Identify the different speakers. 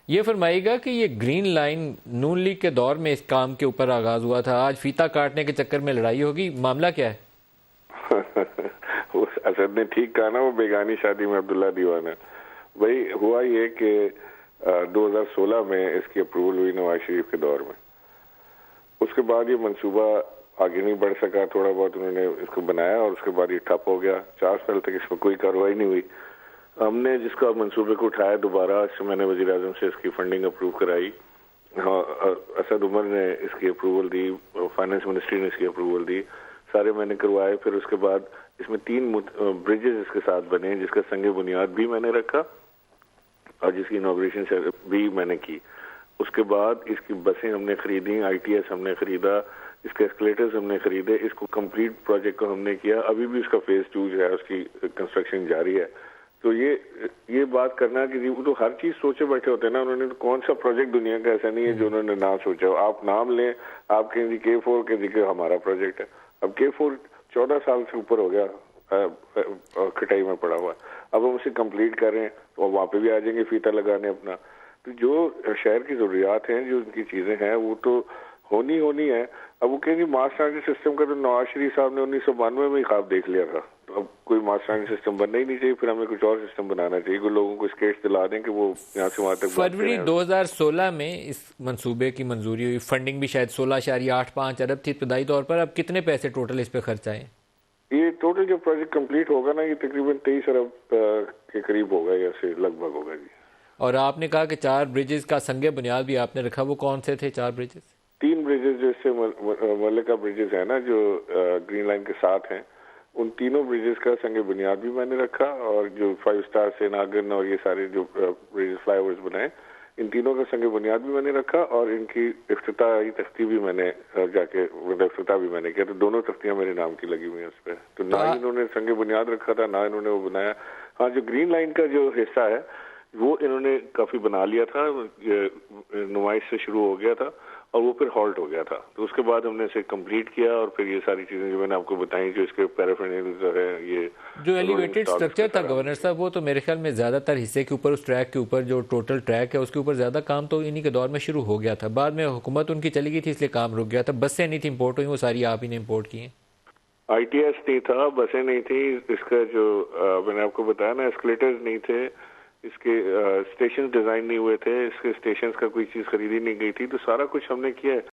Speaker 1: ये फरमाइएगा कि ये ग्रीन लाइन नून लीग के दौर में इस काम के ऊपर आगाज हुआ था, आज फीता काटने के चक्कर में लड़ाई होगी, मामला क्या है?
Speaker 2: असद ने ठीक कहा ना, वो बेगानी शादी में अब्दुल्ला दीवाना। भाई हुआ ये कि 2016 में इसकी अप्रूवल हुई नवाज शरीफ के दौर में। उसके बाद ये मंसूबा आगे नहीं बढ़ सका, थोड़ा बहुत उन्होंने इसको बनाया और उसके बाद ये ठप हो गया। 4 साल तक इस पर कोई कार्रवाई नहीं हुई। हमने जिसका मंसूबे को उठाया दोबारा, मैंने वजीर आजम से इसकी फंडिंग अप्रूव कराई। हाँ, असद उमर ने इसकी अप्रूवल दी, फाइनेंस मिनिस्ट्री ने इसकी अप्रूवल दी, सारे मैंने करवाए। फिर उसके बाद इसमें 3 ब्रिजेस इसके साथ बने, जिसका संगे बुनियाद भी मैंने रखा और जिसकी इनॉग्रेशन भी मैंने की। उसके बाद इसकी बसें हमने खरीदी, ITS हमने खरीदा, इसके एस्केलेटर्स हमने खरीदे, इसको कंप्लीट प्रोजेक्ट को हमने किया। अभी भी उसका फेज 2 जो है उसकी कंस्ट्रक्शन जारी है। तो ये बात करना कि वो तो हर चीज सोचे बैठे होते हैं ना, उन्होंने तो कौन सा प्रोजेक्ट दुनिया का ऐसा नहीं है जो उन्होंने ना सोचा हो। आप नाम लें, आप कहें जी K4 के जी हमारा प्रोजेक्ट है। अब K4 14 साल से ऊपर हो गया, खटाई में पड़ा हुआ। अब हम उसे कंप्लीट करें तो वहां पे भी आ जाएंगे फीता लगाने अपना। तो जो शहर की जरूरियात हैं, जो उनकी चीजें हैं, वो तो होनी है। अब वो कहेंगे मास ट्रांजिट सिस्टम का तो नवाज शरीफ साहब ने 1992 में ही ख्वाब देख लिया था। तो अब कोई मास ट्रांजिट सिस्टम बनना ही नहीं चाहिए, फिर हमें कुछ और सिस्टम बनाना चाहिए। कोई लोगों को स्केच दिला दें कि वो यहाँ से वहां तक।
Speaker 1: फरवरी 2016 में इस मंसूबे की मंजूरी हुई, फंडिंग भी शायद 16.85 अरब थी इब्तदाई तौर पर। अब कितने पैसे टोटल इस पे खर्च आए?
Speaker 2: ये टोटल जो प्रोजेक्ट कंप्लीट होगा ना, ये तकरीबन 23 अरब के करीब होगा, या से लगभग होगा जी।
Speaker 1: और आपने कहा कि 4 ब्रिजेस का संगे बुनियाद भी आपने रखा, वो कौन से थे 4 ब्रिजेस?
Speaker 2: 3 ब्रिजेस जैसे मल्लिका ब्रिजेस है ना, जो ग्रीन लाइन के साथ हैं, उन तीनों ब्रिजेस का संगे बुनियाद भी मैंने रखा। और जो 5 स्टार से नागन और ये सारे जो ब्रिजेस फ्लाईओवर्स बनाए, इन तीनों का संगे बुनियाद भी मैंने रखा और इनकी इफ्तिताही तख्ती भी मैंने जाके इफ्तिताह भी मैंने किया। तो दोनों तख्तियां मेरे नाम की लगी हुई हैं उस पर। तो ना इन्होंने संगे बुनियाद रखा था, ना इन्होंने वो बनाया। हाँ, जो ग्रीन लाइन का जो हिस्सा है वो इन्होंने काफी बना लिया था, नुमाइश से शुरू हो गया था और वो फिर हॉल्ट हो गया था। तो उसके बाद हमने इसे कंप्लीट किया और फिर ये सारी चीजें जो मैंने आपको बताई, जो इसके पैराफिनल्स है, ये
Speaker 1: जो एलिवेटेड स्ट्रक्चर था गवर्नर साहब, वो तो मेरे ख्याल में ज्यादातर हिस्से के ऊपर, उस ट्रैक के ऊपर, जो टोटल ट्रैक है उसके ऊपर ज्यादा काम तो इन्हीं के दौर में शुरू हो गया था। बाद में हुकूमत उनकी चली गई थी, इसलिए काम रुक गया था। बसें नहीं थी इम्पोर्ट हुई, वो सारी आप ही ने इम्पोर्ट की हैं।
Speaker 2: ITS नहीं था, बसें नहीं थी, इसका जो मैंने आपको बताया ना, एस्केलेटर्स नहीं थे, इसके स्टेशन डिजाइन नहीं हुए थे, इसके स्टेशन का कोई चीज खरीदी नहीं गई थी। तो सारा कुछ हमने किया है।